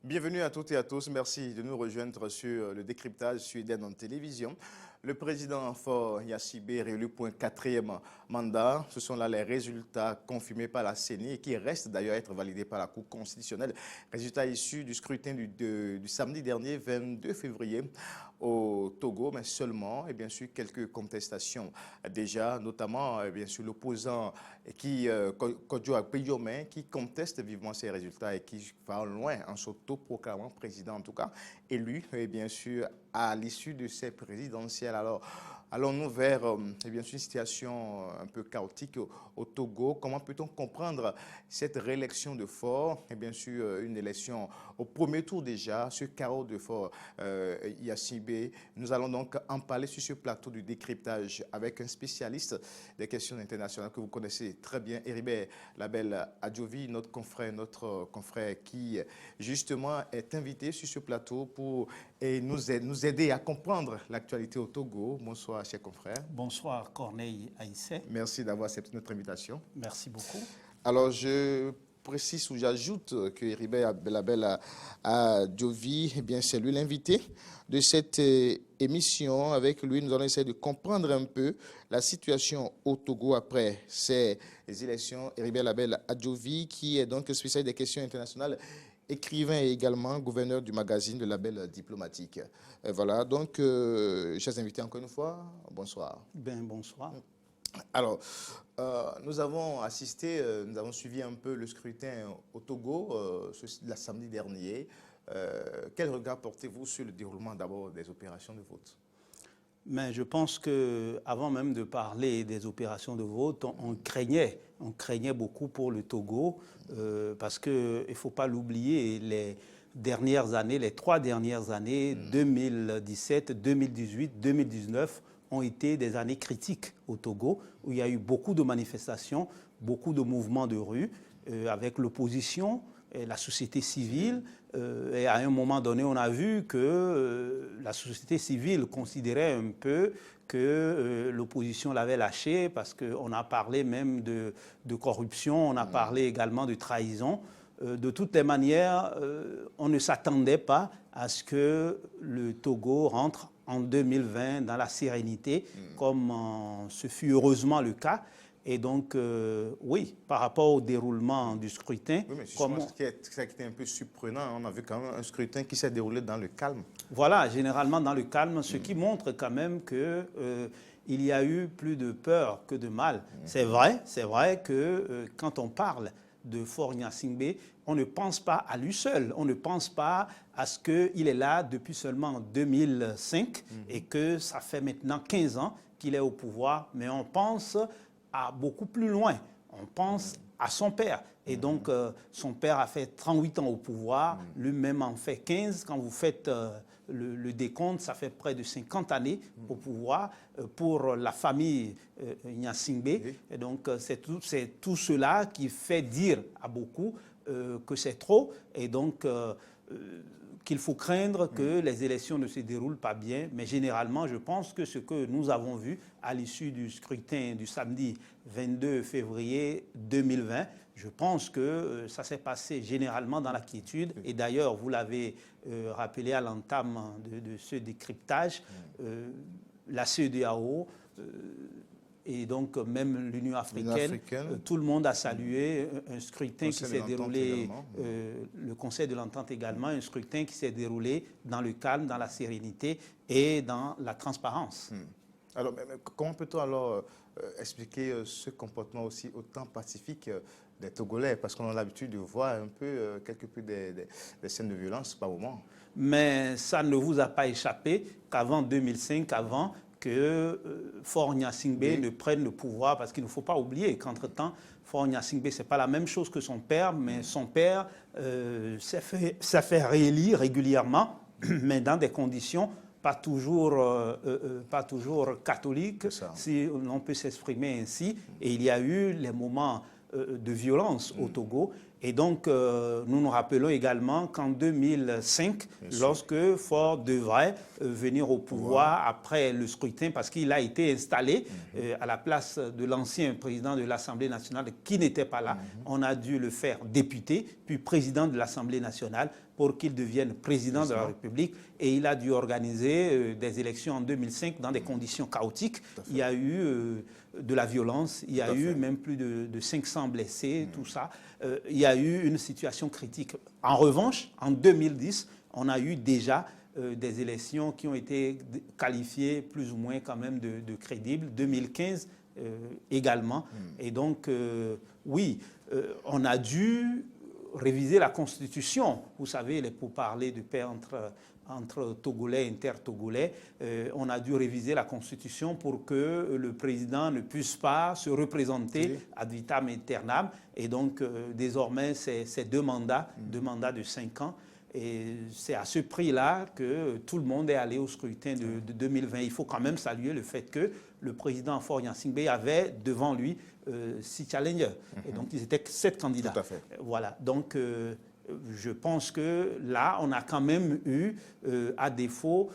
Bienvenue à toutes et à tous. Merci de nous rejoindre sur le décryptage Sud-Est en télévision. Le président Faure Gnassingbé réélu pour un 4e mandat. Ce sont là les résultats confirmés par la CENI et qui restent d'ailleurs à être validés par la Cour constitutionnelle. Résultats issus du scrutin du samedi dernier, 22 février, au Togo, mais seulement, et bien sûr, quelques contestations déjà, notamment, bien sûr, l'opposant Kodjo Akpeyome, qui conteste vivement ces résultats et qui va loin en s'auto-proclamant président, en tout cas, élu, et bien sûr, à l'issue de ces présidentielles. Alors, allons-nous vers bien sûr, une situation un peu chaotique au Togo. Comment peut-on comprendre cette réélection de Faure et bien sûr une élection au premier tour déjà, ce chaos de Faure Gnassingbé. Nous allons donc en parler sur ce plateau du décryptage avec un spécialiste des questions internationales que vous connaissez très bien, Heribert Label Adjovi, notre confrère qui justement est invité sur ce plateau pour nous aider à comprendre l'actualité au Togo. Bonsoir, chers confrères. Bonsoir, Corneille Aïssé. Merci d'avoir accepté notre invitation. Merci beaucoup. Alors, je précise ou j'ajoute que Heribert Label Adjovi, eh bien, c'est lui l'invité de cette émission. Avec lui, nous allons essayer de comprendre un peu la situation au Togo après ces élections. Heribert Label Adjovi, qui est donc spécialiste des questions internationales, écrivain et également gouverneur du magazine de Label Diplomatique. Voilà, donc, chers invités, encore une fois, bonsoir. Bonsoir. Alors, nous avons assisté, nous avons suivi un peu le scrutin au Togo la samedi dernier. Quel regard portez-vous sur le déroulement d'abord des opérations de vote? Mais je pense qu'avant même de parler des opérations de vote, on craignait beaucoup pour le Togo parce qu'il ne faut pas l'oublier, les dernières années, les 3 dernières années, 2017, 2018, 2019, ont été des années critiques au Togo, où il y a eu beaucoup de manifestations, beaucoup de mouvements de rue avec l'opposition, la société civile. Et à un moment donné, on a vu que la société civile considérait un peu que l'opposition l'avait lâché parce qu'on a parlé même de corruption, on a parlé également de trahison. De toutes les manières, on ne s'attendait pas à ce que le Togo rentre en 2020 dans la sérénité, comme ce fut heureusement le cas. Et donc, oui, par rapport au déroulement du scrutin... Oui, mais ça a été un peu surprenant. On a vu quand même un scrutin qui s'est déroulé dans le calme. Voilà, généralement dans le calme, ce qui montre quand même qu'il y a eu plus de peur que de mal. C'est vrai que quand on parle de Faure Gnassingbé, on ne pense pas à lui seul, on ne pense pas à ce qu'il est là depuis seulement 2005 et que ça fait maintenant 15 ans qu'il est au pouvoir, mais on pense à beaucoup plus loin, on pense à son père. Et donc, son père a fait 38 ans au pouvoir, lui-même en fait 15. Quand vous faites le décompte, ça fait près de 50 années au pouvoir pour la famille Gnassingbé. Et donc, c'est tout cela qui fait dire à beaucoup que c'est trop. Et donc, qu'il faut craindre que les élections ne se déroulent pas bien. Mais généralement, je pense que ce que nous avons vu à l'issue du scrutin du samedi 22 février 2020, je pense que ça s'est passé généralement dans la quiétude. Et d'ailleurs, vous l'avez rappelé à l'entame de ce décryptage, la CEDEAO et donc même l'Union africaine, tout le monde a salué un scrutin qui s'est déroulé, le Conseil de l'Entente également, un scrutin qui s'est déroulé dans le calme, dans la sérénité et dans la transparence. Alors, comment peut-on alors expliquer ce comportement aussi autant pacifique des Togolais? Parce qu'on a l'habitude de voir un peu, quelque peu des scènes de violence par moment. Mais ça ne vous a pas échappé qu'avant 2005, avant que Faure Gnassingbé ne prenne le pouvoir, parce qu'il ne faut pas oublier qu'entre-temps, Faure Gnassingbé, ce n'est pas la même chose que son père, mais son père s'est fait réélire régulièrement, mais dans des conditions pas toujours catholiques, si l'on peut s'exprimer ainsi. Et il y a eu les moments de violence au Togo. Et donc, nous nous rappelons également qu'en 2005, lorsque Faure devrait venir au pouvoir après le scrutin, parce qu'il a été installé à la place de l'ancien président de l'Assemblée nationale qui n'était pas là, on a dû le faire député, puis président de l'Assemblée nationale pour qu'il devienne président de la République. Et il a dû organiser des élections en 2005 dans des conditions chaotiques. Il y a eu de la violence, il y a eu même plus de 500 blessés, tout ça. Il y a eu une situation critique. En revanche, en 2010, on a eu déjà des élections qui ont été qualifiées plus ou moins quand même de crédibles. 2015 également. Et donc, oui, on a dû réviser la Constitution. Vous savez, les pourparlers de paix entre Togolais et inter-Togolais, on a dû réviser la Constitution pour que le président ne puisse pas se représenter ad vitam aeternam. Et donc, désormais, c'est deux mandats de 5 ans. Et c'est à ce prix-là que tout le monde est allé au scrutin de 2020. Il faut quand même saluer le fait que le président Faure-Gnassingbé avait devant lui 6 challengers. Et donc, ils étaient 7 candidats. Tout à fait. Voilà. Donc, je pense que là, on a quand même eu, à défaut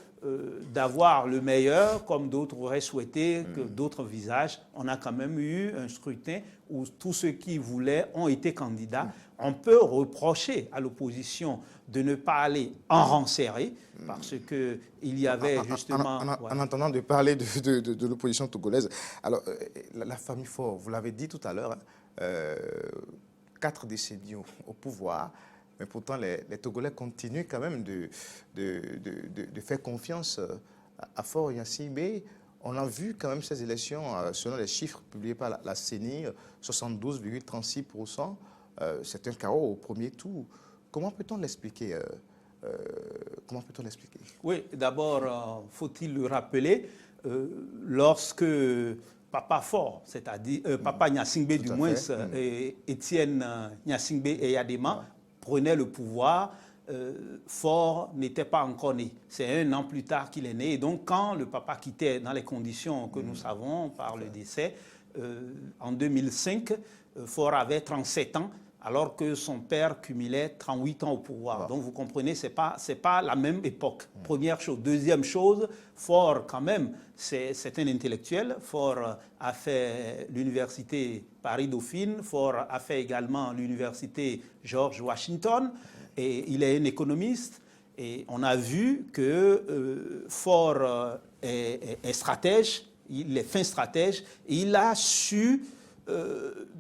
d'avoir le meilleur, comme d'autres auraient souhaité, que d'autres visages, on a quand même eu un scrutin où tous ceux qui voulaient ont été candidats. On peut reprocher à l'opposition de ne pas aller en rang serré, parce qu'il y avait justement... En entendant de parler de l'opposition togolaise, alors la famille Faure, vous l'avez dit tout à l'heure, 4 décennies au pouvoir, mais pourtant les Togolais continuent quand même de faire confiance à Faure-Gnassingbé. On a vu quand même ces élections, selon les chiffres publiés par la CENI, 72,36%. C'est un chaos au premier tour. Comment peut-on l'expliquer Oui, d'abord, faut-il le rappeler, lorsque Papa Faure, c'est-à-dire Papa Gnassingbé du moins, et Étienne Gnassingbé et Yadema prenaient le pouvoir, Faure n'était pas encore né. C'est 1 an plus tard qu'il est né. Et donc, quand le papa quittait dans les conditions que nous savons par le décès, en 2005, Faure avait 37 ans, alors que son père cumulait 38 ans au pouvoir. Donc, vous comprenez, ce n'est pas la même époque. Première chose. Deuxième chose, Faure, quand même, c'est un intellectuel. Faure a fait l'université Paris-Dauphine. Faure a fait également l'université George Washington. Et il est un économiste. Et on a vu que Faure est stratège. Il est fin stratège. Et il a su...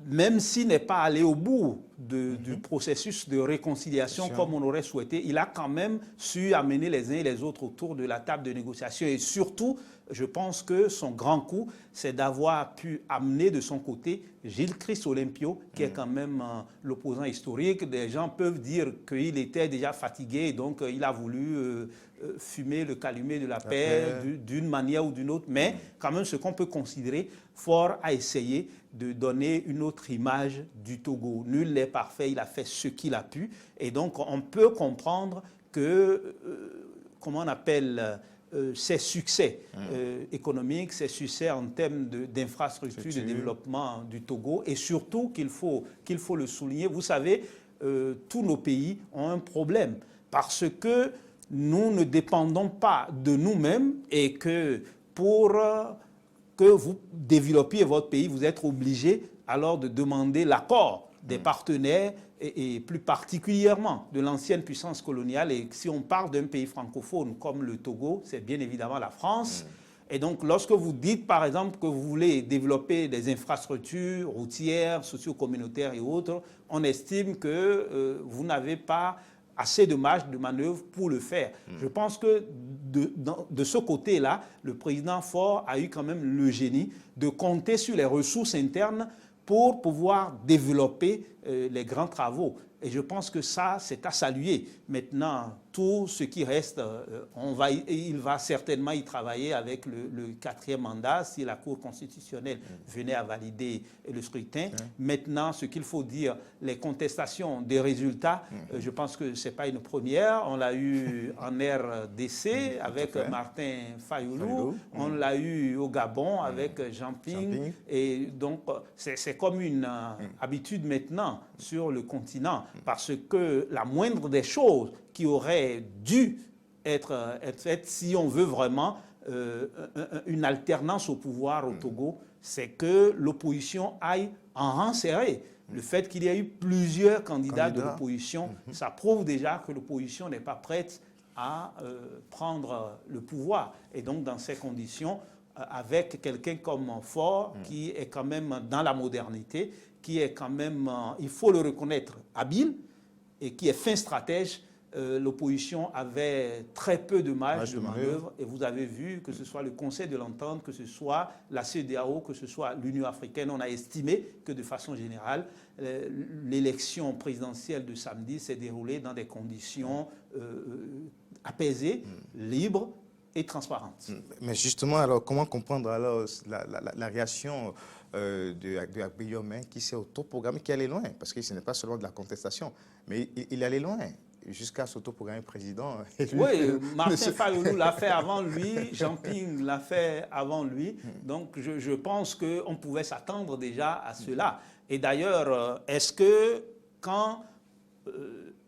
même s'il n'est pas allé au bout du processus de réconciliation comme on aurait souhaité, il a quand même su amener les uns et les autres autour de la table de négociation. Et surtout, je pense que son grand coup, c'est d'avoir pu amener de son côté Gilles Christ Olympio, qui est quand même l'opposant historique. Des gens peuvent dire qu'il était déjà fatigué, donc il a voulu fumer le calumet de la paix d'une manière ou d'une autre. Mais quand même, ce qu'on peut considérer, Faure a essayé de donner une autre image du Togo. Nul n'est parfait, il a fait ce qu'il a pu. Et donc, on peut comprendre que, comment on appelle, ses succès économiques, ses succès en termes d'infrastructures, de développement du Togo, et surtout qu'il faut le souligner. Vous savez, tous nos pays ont un problème parce que nous ne dépendons pas de nous-mêmes et que pour que vous développiez votre pays, vous êtes obligé alors de demander l'accord des partenaires et plus particulièrement de l'ancienne puissance coloniale. Et si on parle d'un pays francophone comme le Togo, c'est bien évidemment la France. Et donc, lorsque vous dites, par exemple, que vous voulez développer des infrastructures routières, socio-communautaires et autres, on estime que vous n'avez pas assez de marge de manœuvre pour le faire. Je pense que de ce côté-là, le président Faure a eu quand même le génie de compter sur les ressources internes pour pouvoir développer les grands travaux. Et je pense que ça, c'est à saluer. Maintenant, tout ce qui reste, il va certainement y travailler avec le 4e mandat si la Cour constitutionnelle venait à valider le scrutin. Maintenant, ce qu'il faut dire, les contestations des résultats, je pense que ce n'est pas une première. On l'a eu en RDC avec Martin Fayoulou. On l'a eu au Gabon avec Jean Ping. Et donc, c'est comme une habitude maintenant présent sur le continent, parce que la moindre des choses qui aurait dû être faite si on veut vraiment une alternance au pouvoir au Togo, c'est que l'opposition aille en rang serré. Le fait qu'il y ait eu plusieurs candidats de l'opposition, ça prouve déjà que l'opposition n'est pas prête à prendre le pouvoir. Et donc, dans ces conditions, avec quelqu'un comme Faure, qui est quand même dans la modernité, qui est quand même, il faut le reconnaître, habile, et qui est fin stratège, l'opposition avait très peu de marge de manœuvre. Et vous avez vu que ce soit le Conseil de l'Entente, que ce soit la CEDEAO, que ce soit l'Union africaine, on a estimé que de façon générale, l'élection présidentielle de samedi s'est déroulée dans des conditions apaisées, libres et transparentes. Mais justement, alors comment comprendre alors la réaction de Agbeyome qui s'est autoprogrammé, qui allait loin, parce que ce n'est pas seulement de la contestation, mais il allait loin jusqu'à s'autoprogrammer président. Oui, Martin Fayulu l'a fait avant lui, Jean Ping l'a fait avant lui, donc je pense qu'on pouvait s'attendre déjà à cela. Et d'ailleurs, est-ce que quand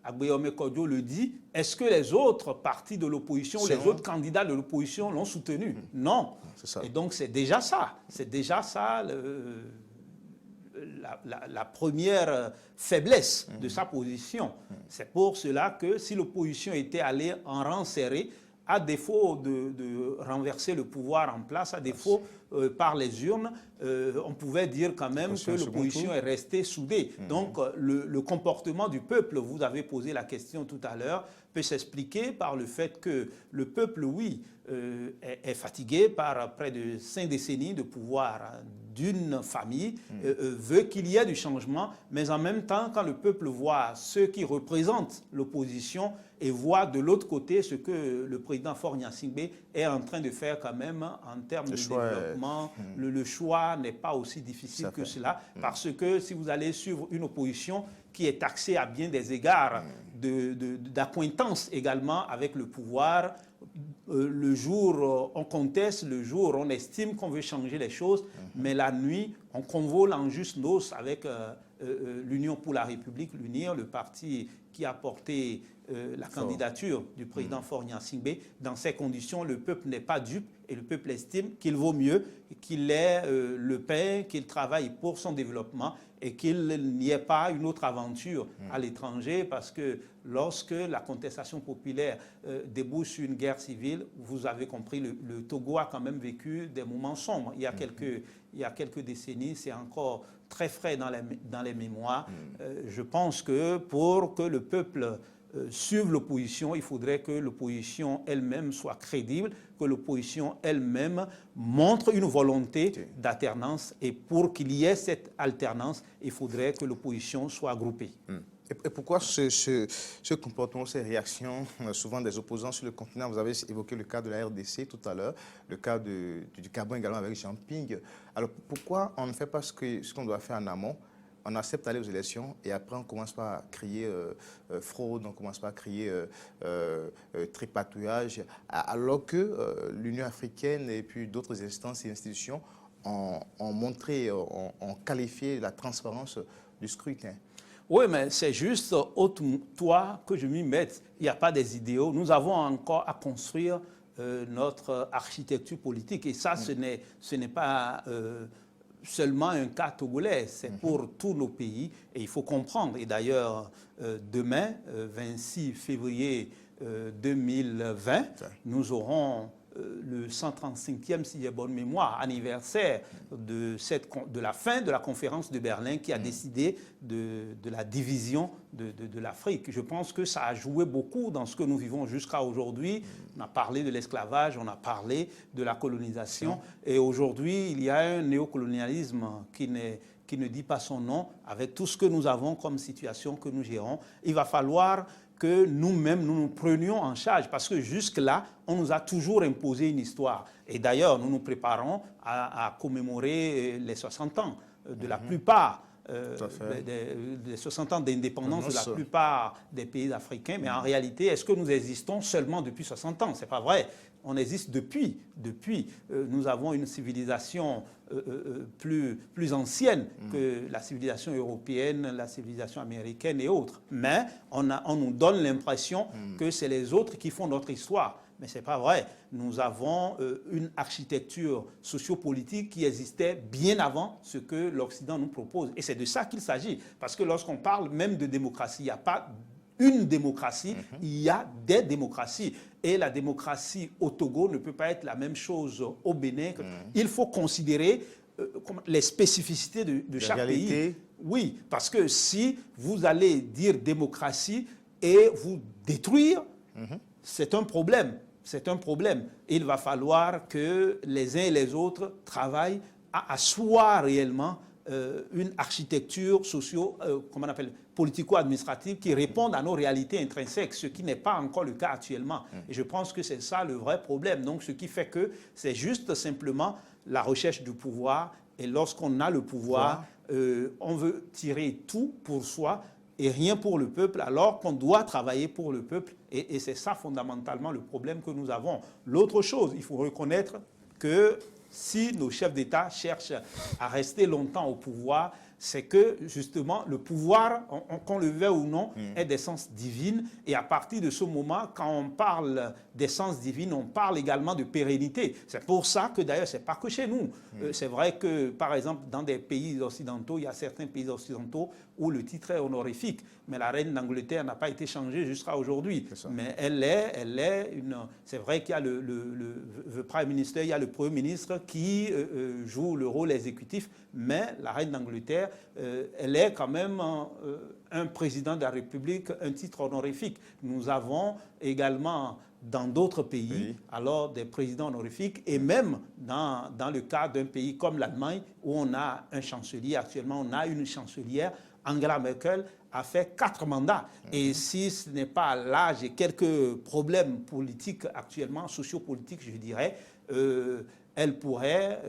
Agbeyome Kodjo le dit, est-ce que les autres partis de l'opposition ou les autres candidats de l'opposition l'ont soutenu? Non. Ça. Et donc c'est déjà ça. C'est déjà ça la première faiblesse de sa position. C'est pour cela que si l'opposition était allée en rang serré, à défaut de renverser le pouvoir en place, à défaut par les urnes, on pouvait dire quand même que l'opposition est restée soudée. Donc le comportement du peuple, vous avez posé la question tout à l'heure, peut s'expliquer par le fait que le peuple, oui, est fatigué par près de 5 décennies de pouvoir d'une famille, veut qu'il y ait du changement, mais en même temps, quand le peuple voit ceux qui représentent l'opposition et voit de l'autre côté ce que le président Faure Gnassingbé est en train de faire quand même en termes de développement, le choix n'est pas aussi difficile que cela, parce que si vous allez suivre une opposition qui est taxée à bien des égards d'accointance également avec le pouvoir, le jour on conteste, le jour on estime qu'on veut changer les choses, mais la nuit on convole en juste noces avec l'Union pour la République, l'UNIR, le parti qui a porté la candidature du président Faure Gnassingbé. Dans ces conditions, le peuple n'est pas dupe et le peuple estime qu'il vaut mieux qu'il ait le pain, qu'il travaille pour son développement et qu'il n'y ait pas une autre aventure à l'étranger, parce que lorsque la contestation populaire débouche sur une guerre civile, vous avez compris, le Togo a quand même vécu des moments sombres. Il y a quelques décennies, c'est encore très frais dans les mémoires. Je pense que pour que le peuple suive l'opposition, il faudrait que l'opposition elle-même soit crédible, que l'opposition elle-même montre une volonté d'alternance. Et pour qu'il y ait cette alternance, il faudrait que l'opposition soit groupée. Et pourquoi ce comportement, ces réactions, souvent des opposants sur le continent? Vous avez évoqué le cas de la RDC tout à l'heure, le cas du Gabon également avec Jean Ping. Alors pourquoi on ne fait pas ce qu'on doit faire en amont? On accepte d'aller aux élections et après on commence par crier fraude, on commence par crier tripatouillage, alors que l'Union africaine et puis d'autres instances et institutions ont montré, ont qualifié la transparence du scrutin. Oui, mais c'est juste au toi que je m'y mette. Il n'y a pas des idéaux. Nous avons encore à construire notre architecture politique. Et ça, ce n'est pas seulement un cas togolais. C'est pour tous nos pays. Et il faut comprendre. Et d'ailleurs, demain, 26 février 2020, nous aurons le 135e, si j'ai bonne mémoire, anniversaire de la fin de la conférence de Berlin qui a décidé de la division de l'Afrique. Je pense que ça a joué beaucoup dans ce que nous vivons jusqu'à aujourd'hui. On a parlé de l'esclavage, on a parlé de la colonisation. Et aujourd'hui, il y a un néocolonialisme qui ne dit pas son nom, avec tout ce que nous avons comme situation que nous gérons. Il va falloir que nous-mêmes, nous prenions en charge, parce que jusque-là, on nous a toujours imposé une histoire. Et d'ailleurs, nous nous préparons à commémorer les 60 ans de la plupart des 60 ans d'indépendance de la plupart des pays africains. Mais en réalité, est-ce que nous existons seulement depuis 60 ans? Ce n'est pas vrai. On existe depuis. Nous avons une civilisation plus ancienne que la civilisation européenne, la civilisation américaine et autres. Mais on nous donne l'impression que c'est les autres qui font notre histoire. Mais ce n'est pas vrai. Nous avons une architecture sociopolitique qui existait bien avant ce que l'Occident nous propose. Et c'est de ça qu'il s'agit. Parce que lorsqu'on parle même de démocratie, il n'y a pas une démocratie, il y a des démocraties. Et la démocratie au Togo ne peut pas être la même chose au Bénin. Il faut considérer les spécificités de chaque pays. Oui, parce que si vous allez dire démocratie et vous détruire, c'est un problème. C'est un problème. Il va falloir que les uns et les autres travaillent à asseoir réellement une architecture politico-administrative qui réponde à nos réalités intrinsèques, ce qui n'est pas encore le cas actuellement. Et je pense que c'est ça le vrai problème. Donc, ce qui fait que c'est juste simplement la recherche du pouvoir. Et lorsqu'on a le pouvoir, on veut tirer tout pour soi et rien pour le peuple, alors qu'on doit travailler pour le peuple. Et c'est ça fondamentalement le problème que nous avons. L'autre chose, il faut reconnaître que si nos chefs d'État cherchent à rester longtemps au pouvoir, c'est que justement le pouvoir, qu'on le veuille ou non, est d'essence divine. Et à partir de ce moment, quand on parle d'essence divine, on parle également de pérennité. C'est pour ça que d'ailleurs, ce n'est pas que chez nous. C'est vrai que, par exemple, dans des pays occidentaux, il y a certains pays occidentaux où le titre est honorifique. Mais la reine d'Angleterre n'a pas été changée jusqu'à aujourd'hui. Mais elle est une... C'est vrai qu'il y a le Prime Minister, il y a le Premier ministre qui joue le rôle exécutif, mais la reine d'Angleterre, elle est quand même un président de la République, un titre honorifique. Nous avons également dans d'autres pays, alors des présidents honorifiques, et même dans le cas d'un pays comme l'Allemagne, où on a un chancelier actuellement, on a une chancelière. Angela Merkel a fait 4 mandats. Et si ce n'est pas là, j'ai quelques problèmes politiques actuellement, sociopolitiques, je dirais, elle pourrait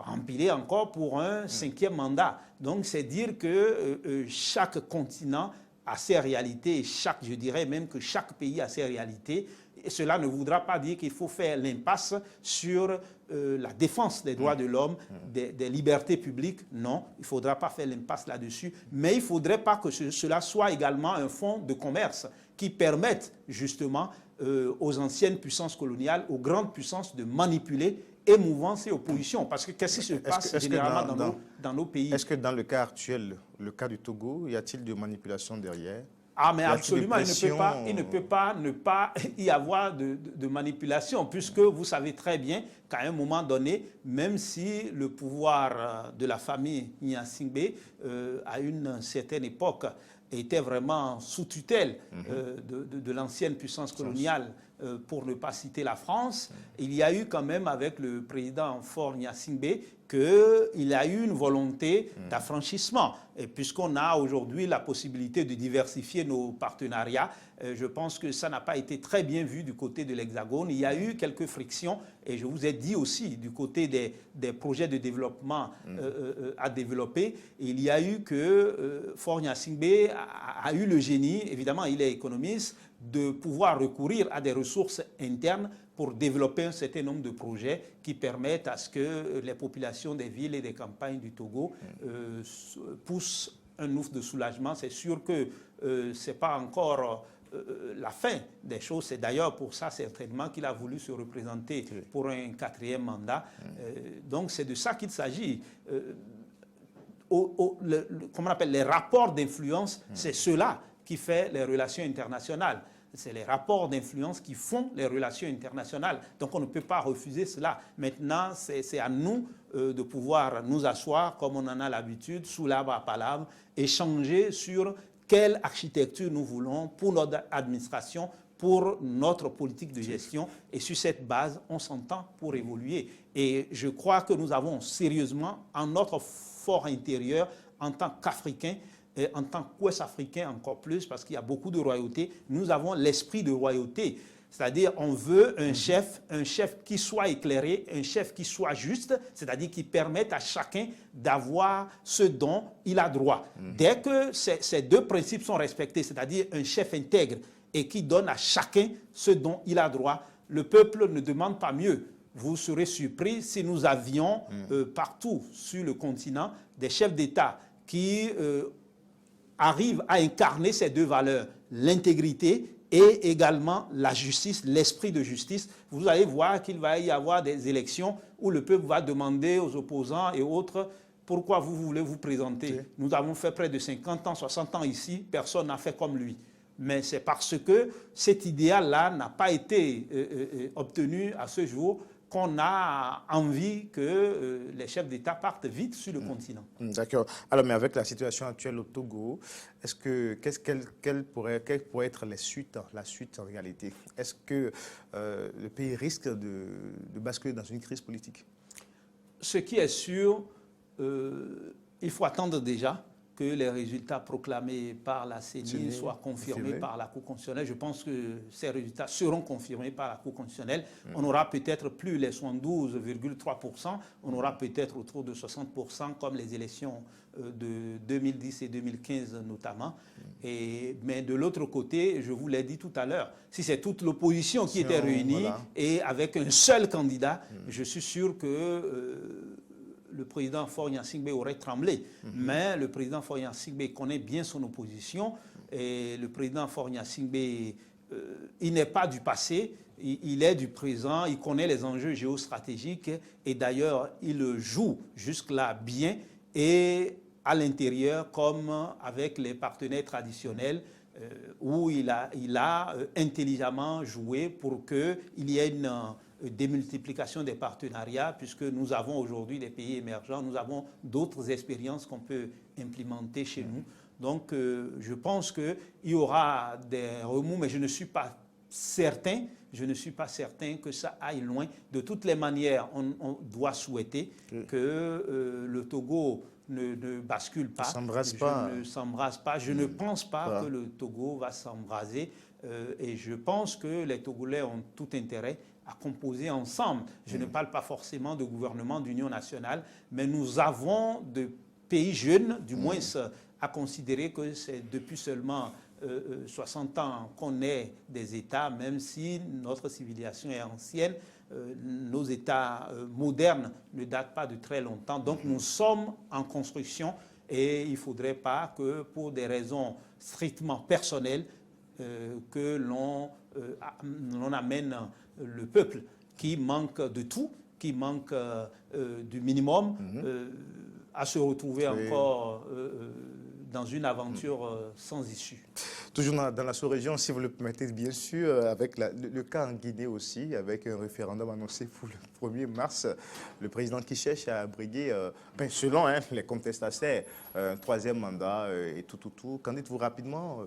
remplir encore pour un 5e mandat. Donc, c'est dire que chaque continent a ses réalités, et je dirais même que chaque pays a ses réalités. Et cela ne voudra pas dire qu'il faut faire l'impasse sur la défense des droits de l'homme, des libertés publiques. Non, il ne faudra pas faire l'impasse là-dessus. Mais il ne faudrait pas que cela soit également un fonds de commerce qui permette justement aux anciennes puissances coloniales, aux grandes puissances de manipuler émouvance et opposition. Parce que qu'est-ce qui se passe généralement dans nos pays? Est-ce que dans le cas actuel, le cas du Togo, y a-t-il de manipulation derrière? Ah, mais absolument, il ne peut pas ne pas y avoir de manipulation, puisque vous savez très bien qu'à un moment donné, même si le pouvoir de la famille Gnassingbé, à une certaine époque, était vraiment sous tutelle de l'ancienne puissance coloniale, pour ne pas citer la France, il y a eu quand même avec le président Faure Gnassingbé qu'il a eu une volonté d'affranchissement. Et puisqu'on a aujourd'hui la possibilité de diversifier nos partenariats, je pense que ça n'a pas été très bien vu du côté de l'Hexagone. Il y a eu quelques frictions, et je vous ai dit aussi, du côté des projets de développement à développer, il y a eu que Faure Gnassingbé a eu le génie, évidemment il est économiste, de pouvoir recourir à des ressources internes pour développer un certain nombre de projets qui permettent à ce que les populations des villes et des campagnes du Togo poussent un ouf de soulagement. C'est sûr que ce n'est pas encore la fin des choses. C'est d'ailleurs pour ça certainement qu'il a voulu se représenter pour un 4e mandat. Donc c'est de ça qu'il s'agit. Comment on appelle, les rapports d'influence, c'est cela qui fait les relations internationales. C'est les rapports d'influence qui font les relations internationales. Donc on ne peut pas refuser cela. Maintenant, c'est à nous de pouvoir nous asseoir, comme on en a l'habitude, sous l'arbre à palabres, échanger sur quelle architecture nous voulons pour notre administration, pour notre politique de gestion. Et sur cette base, on s'entend pour évoluer. Et je crois que nous avons sérieusement, en notre fort intérieur, en tant qu'Africains, et en tant qu'Ouest-Africains encore plus, parce qu'il y a beaucoup de royautés, nous avons l'esprit de royauté. C'est-à-dire, on veut un chef qui soit éclairé, un chef qui soit juste, c'est-à-dire qui permette à chacun d'avoir ce dont il a droit. Dès que ces deux principes sont respectés, c'est-à-dire un chef intègre et qui donne à chacun ce dont il a droit, le peuple ne demande pas mieux. Vous serez surpris si nous avions partout sur le continent des chefs d'État qui arrivent à incarner ces deux valeurs, l'intégrité et également la justice, l'esprit de justice. Vous allez voir qu'il va y avoir des élections où le peuple va demander aux opposants et autres pourquoi vous voulez vous présenter. Nous avons fait près de 50 ans, 60 ans ici, personne n'a fait comme lui. Mais c'est parce que cet idéal-là n'a pas été obtenu à ce jour qu'on a envie que les chefs d'État partent vite sur le continent. D'accord. Alors, mais avec la situation actuelle au Togo, quelle pourrait être la suite en réalité? Est-ce que le pays risque de basculer dans une crise politique? Ce qui est sûr, il faut attendre déjà que les résultats proclamés par la CENI soient confirmés par la Cour constitutionnelle. Je pense que ces résultats seront confirmés par la Cour constitutionnelle. On aura peut-être plus les 72,3%, on aura peut-être autour de 60% comme les élections de 2010 et 2015 notamment. Mais de l'autre côté, je vous l'ai dit tout à l'heure, si c'est toute l'opposition qui était réunie et avec un seul candidat, je suis sûr que le président Faure Gnassingbé aurait tremblé. Mais le président Faure Gnassingbé connaît bien son opposition et le président Faure Gnassingbé, il n'est pas du passé, il est du présent, il connaît les enjeux géostratégiques et d'ailleurs, il joue jusque-là bien et à l'intérieur comme avec les partenaires traditionnels où il a intelligemment joué pour qu'il y ait une démultiplication des partenariats, puisque nous avons aujourd'hui des pays émergents, nous avons d'autres expériences qu'on peut implémenter chez nous. Donc, je pense qu'il y aura des remous, mais je ne suis pas certain que ça aille loin. De toutes les manières, on doit souhaiter que le Togo ne bascule pas, ne s'embrase pas. Je ne pense pas que le Togo va s'embraser et je pense que les Togolais ont tout intérêt à composer ensemble. Je ne parle pas forcément de gouvernement d'union nationale, mais nous avons de pays jeunes, du moins à considérer que c'est depuis seulement 60 ans qu'on est des États, même si notre civilisation est ancienne, nos États modernes ne datent pas de très longtemps. Donc nous sommes en construction et il ne faudrait pas que pour des raisons strictement personnelles, que l'on amène le peuple qui manque de tout, qui manque du minimum, à se retrouver encore dans une aventure sans issue. Toujours dans la sous-région, si vous le permettez, bien sûr, avec le cas en Guinée aussi, avec un référendum annoncé pour le 1er mars, le président qui cherche à briguer, selon les contestataires, un troisième mandat et tout. Qu'en dites-vous rapidement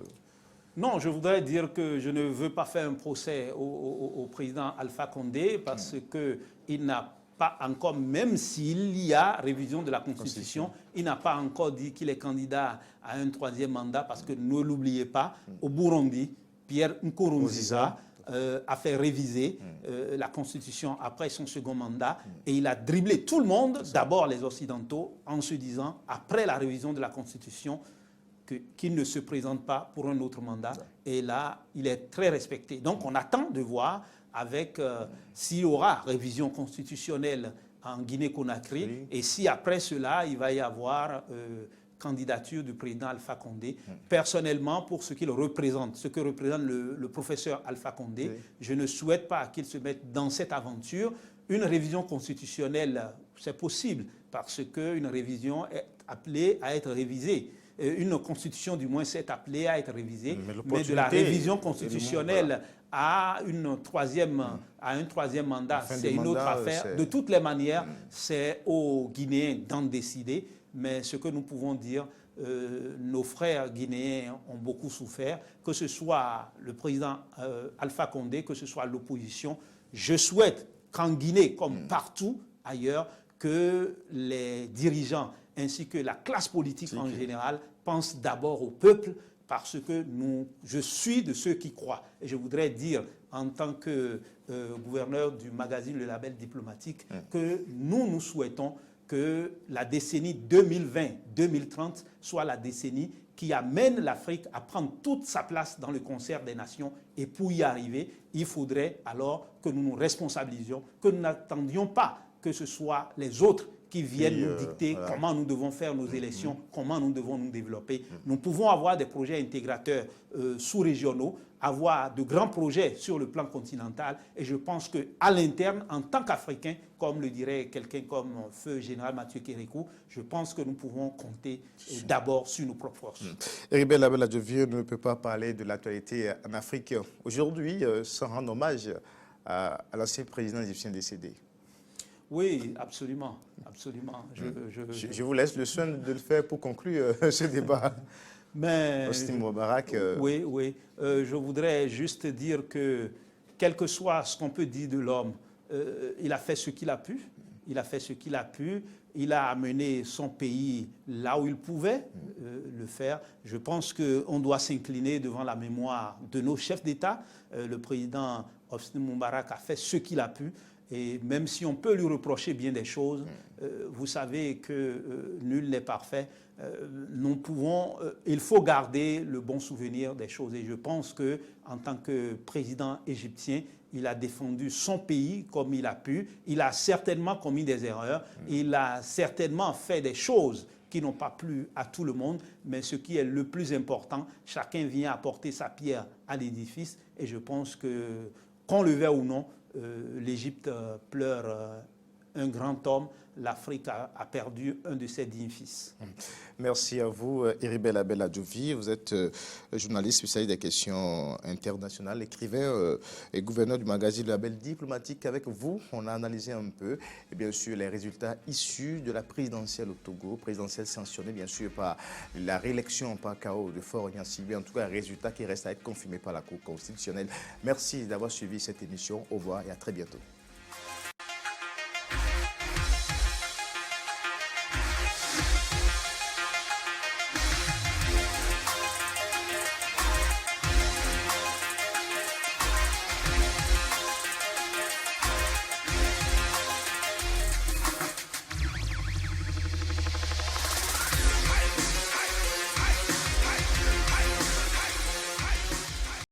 Non, je voudrais dire que je ne veux pas faire un procès au président Alpha Condé parce qu'il n'a pas encore, même s'il y a révision de la Constitution, il n'a pas encore dit qu'il est candidat à un troisième mandat parce que ne l'oubliez pas, au Burundi, Pierre Nkurunziza a fait réviser la Constitution après son second mandat et il a dribblé tout le monde, d'abord les Occidentaux, en se disant, après la révision de la Constitution, qu'il ne se présente pas pour un autre mandat. Et là, il est très respecté. Donc, on attend de voir avec s'il y aura révision constitutionnelle en Guinée-Conakry et si après cela, il va y avoir candidature du président Alpha Condé. Personnellement, pour ce qu'il représente, ce que représente le professeur Alpha Condé, je ne souhaite pas qu'il se mette dans cette aventure. Une révision constitutionnelle, c'est possible parce qu'une révision est appelée à être révisée. Une constitution, du moins, s'est appelée à être révisée, mais de la révision constitutionnelle à un troisième mandat, c'est une autre affaire. De toutes les manières, c'est aux Guinéens d'en décider, mais ce que nous pouvons dire, nos frères guinéens ont beaucoup souffert, que ce soit le président Alpha Condé, que ce soit l'opposition. Je souhaite qu'en Guinée, comme partout ailleurs, que les dirigeants ainsi que la classe politique en général pense d'abord au peuple parce que je suis de ceux qui croient. Et je voudrais dire en tant que gouverneur du magazine Le Label Diplomatique, que nous souhaitons que la décennie 2020-2030 soit la décennie qui amène l'Afrique à prendre toute sa place dans le concert des nations. Et pour y arriver, il faudrait alors que nous nous responsabilisions, que nous n'attendions pas que ce soit les autres qui viennent nous dicter comment nous devons faire nos élections, comment nous devons nous développer. Nous pouvons avoir des projets intégrateurs sous-régionaux, avoir de grands projets sur le plan continental. Et je pense qu'à l'interne, en tant qu'Africains, comme le dirait quelqu'un comme Feu Général Mathieu Kérékou, je pense que nous pouvons compter d'abord sur nos propres forces. Heribert Labelle-Adjovi ne peut pas parler de l'actualité en Afrique aujourd'hui sans rendre hommage à l'ancien président égyptien décédé. Oui, absolument, absolument. Je vous laisse le soin de le faire pour conclure ce débat. Mais Hosni Moubarak. Oui, oui. Je voudrais juste dire que, quel que soit ce qu'on peut dire de l'homme, il a fait ce qu'il a pu. Il a fait ce qu'il a pu. Il a amené son pays là où il pouvait le faire. Je pense qu'on doit s'incliner devant la mémoire de nos chefs d'État. Le président Hosni Moubarak a fait ce qu'il a pu. Et même si on peut lui reprocher bien des choses, vous savez que nul n'est parfait. Il faut garder le bon souvenir des choses. Et je pense qu'en tant que président égyptien, il a défendu son pays comme il a pu. Il a certainement commis des erreurs. Il a certainement fait des choses qui n'ont pas plu à tout le monde. Mais ce qui est le plus important, chacun vient apporter sa pierre à l'édifice. Et je pense que, qu'on le veuille ou non, l'Égypte pleure un grand homme. L'Afrique a perdu un de ses dignes fils. Merci à vous, Heribert Labelle-Adjovi. Vous êtes journaliste spécialiste des questions internationales, écrivain et gouverneur du magazine Le Label Diplomatique. Avec vous, on a analysé un peu, et bien sûr, les résultats issus de la présidentielle au Togo, présidentielle sanctionnée, bien sûr, par la réélection par chaos de Faure Gnassingbé. En tout cas, un résultat qui reste à être confirmé par la Cour constitutionnelle. Merci d'avoir suivi cette émission. Au revoir et à très bientôt.